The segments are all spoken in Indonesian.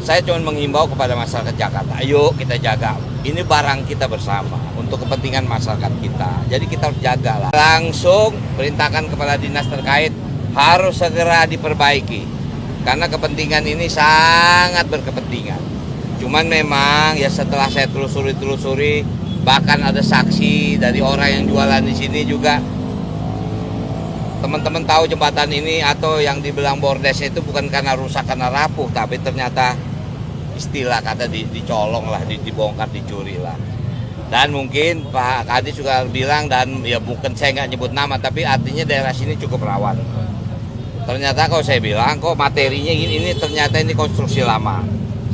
Saya cuma menghimbau kepada masyarakat Jakarta, ayo kita jaga. Ini barang kita bersama untuk kepentingan masyarakat kita. Jadi kita harus jagalah. Langsung perintahkan kepada dinas terkait harus segera diperbaiki. Karena kepentingan ini sangat berkepentingan. Cuman memang ya setelah saya telusuri, bahkan ada saksi dari orang yang jualan di sini juga. Teman-teman tahu jembatan ini atau yang dibilang bordesnya itu bukan karena rusak, karena rapuh, tapi ternyata istilah kata dicolong lah, dibongkar, dicuri lah. Dan mungkin Pak Kadis juga bilang, dan ya bukan saya nggak nyebut nama, tapi artinya daerah sini cukup rawan. Ternyata kalau saya bilang kok materinya ini ternyata ini konstruksi lama.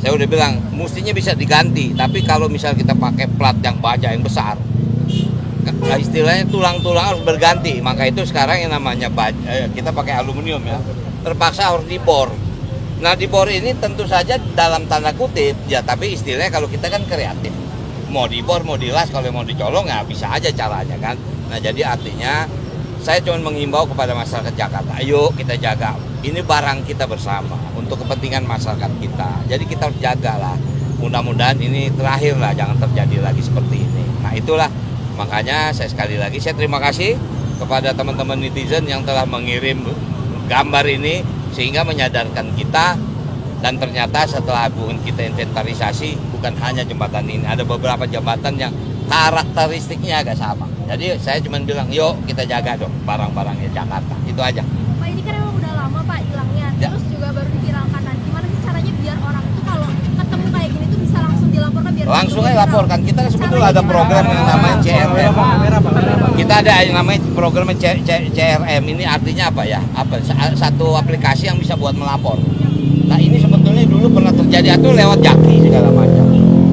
Saya udah bilang mestinya bisa diganti, tapi kalau misal kita pakai plat yang baja yang besar, istilahnya tulang-tulang harus berganti. Maka itu sekarang yang namanya kita pakai aluminium ya, terpaksa harus dibor. Nah dibor ini tentu saja dalam tanda kutip ya, tapi istilahnya kalau kita kan kreatif, mau dibor mau dilas, kalau mau dicolong ya bisa aja caranya kan. Nah jadi artinya saya cuma menghimbau kepada masyarakat Jakarta, ayo kita jaga. Ini barang kita bersama untuk kepentingan masyarakat kita. Jadi kita harus jagalah. Mudah-mudahan ini terakhir lah, jangan terjadi lagi seperti ini. Nah itulah makanya saya sekali lagi saya terima kasih kepada teman-teman netizen yang telah mengirim gambar ini sehingga menyadarkan kita. Dan ternyata setelah kita inventarisasi bukan hanya jembatan ini, ada beberapa jembatan yang karakteristiknya agak sama. Jadi saya cuma bilang yuk kita jaga dong barang-barangnya Jakarta, itu aja. Pak ini kan emang udah lama Pak hilangnya, terus juga baru diviralkan. Nah gimana sih caranya biar orang itu kalau ketemu kayak gini tuh bisa langsung dilaporkan biar langsung aja laporkan. Kita sebetulnya ada program yang namanya CRM. Kita ada yang namanya program CRM. Ini artinya apa ya? Satu aplikasi yang bisa buat melapor. Nah ini sebetulnya dulu pernah terjadi atau lewat Jaki segala macam.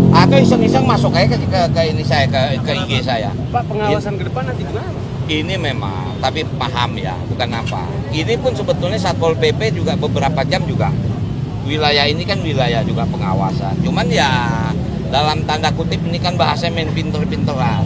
Atau iseng-iseng masuk aja ke ini saya ke IG saya. Pak pengawasan ke depan nanti gimana? Ini memang, tapi paham ya, bukan apa. Ini pun sebetulnya Satpol PP juga beberapa jam juga. Wilayah ini kan wilayah juga pengawasan. Cuman ya dalam tanda kutip ini kan bahasanya main pinter-pinteran.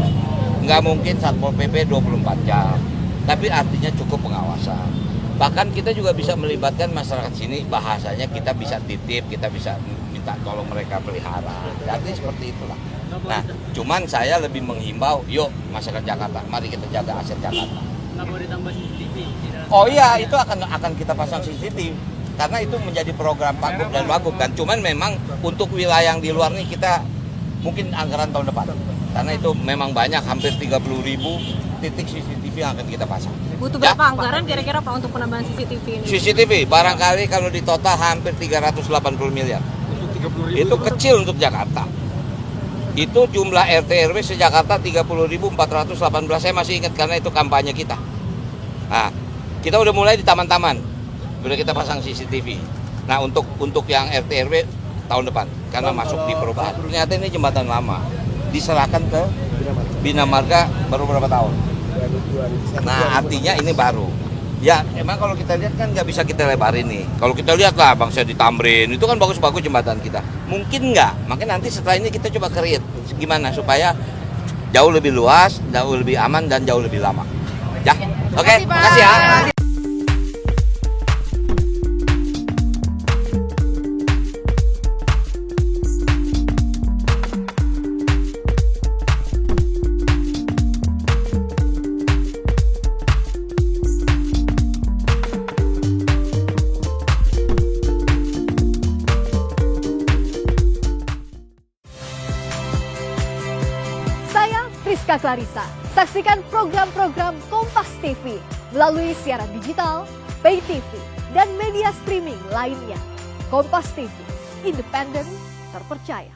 Nggak mungkin Satpol PP 24 jam. Tapi artinya cukup pengawasan. Bahkan kita juga bisa melibatkan masyarakat sini, bahasanya kita bisa titip, kita bisa minta tolong mereka pelihara. Jadi seperti itulah. Nah, cuman saya lebih menghimbau, yuk masyarakat Jakarta, mari kita jaga aset Jakarta. Nggak mau ditambah CCTV? Oh iya, itu akan kita pasang CCTV. Karena itu menjadi program Pak dan Wagub kan. Cuman memang untuk wilayah yang di luar nih kita mungkin anggaran tahun depan. Karena itu memang banyak, hampir 30.000 titik CCTV yang akan kita pasang. Butuh berapa anggaran kira-kira Pak untuk penambahan CCTV ini? CCTV barangkali kalau di total hampir 380 miliar. Itu kecil untuk Jakarta. Itu jumlah RT RW se-Jakarta 30.418. Saya masih ingat karena itu kampanye kita. Nah, kita udah mulai di taman-taman. Udah kita pasang CCTV. Nah, untuk yang RT RW tahun depan karena masuk di perubahan. Ternyata ini jembatan lama. Diserahkan ke Bina Marga baru berapa tahun. Nah, artinya ini baru. Ya, emang kalau kita lihat kan nggak bisa kita lebarin nih. Kalau kita lihat lah bangsa di Tamrin, itu kan bagus-bagus jembatan kita. Mungkin nggak, makanya nanti setelah ini kita coba create gimana supaya jauh lebih luas, jauh lebih aman, dan jauh lebih lama. Ya, oke, makasih ya. Saya Priska Clarissa. Saksikan program-program Kompas TV melalui siaran digital, pay TV, dan media streaming lainnya. Kompas TV, independen, terpercaya.